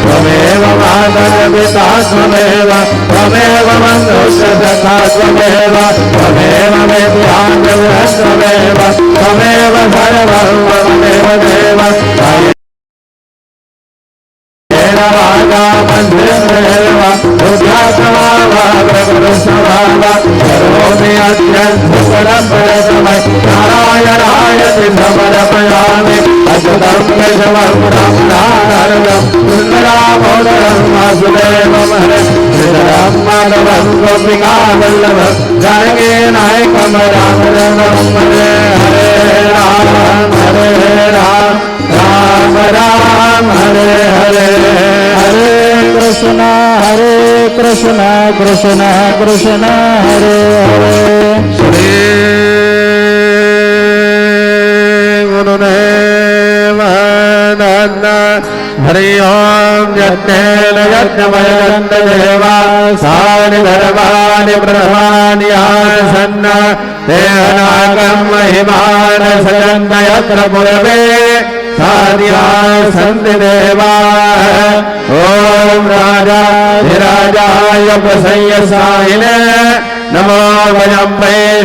त्वमेव मातरपिता त्वमेव त्वमेव मनुष्यसखा त्वमेव त्वमेव विद्याङ्गः त्वमेव त्वमेव सर्वं त्वमेव देव राजा मन्दिरेव करोमि अत्यन्तपरमय नारायणाय समर्पयामि अच्युतं केशवं रामनारायणं सुन्दरामोदरं वासुदेवं श्रीधरं माधवं गोपिकावल्लभं जानकी नायकं रामचन्द्रं हरे राम राम राम हरे हरे हरे कृष्ण कृष्ण कृष्ण हरे हरे श्री गुरुदेव दत्त हरि ओम यज्ञेन यज्ञमयन्ददेवा सानि धर्माणि ब्रह्माणि आसन्न देहनागं महिमान सजन्न यत्र पुरवे सार्या सन्ति देवा ओम राजाधिराजाय प्रसय्यसायिने नमो वयं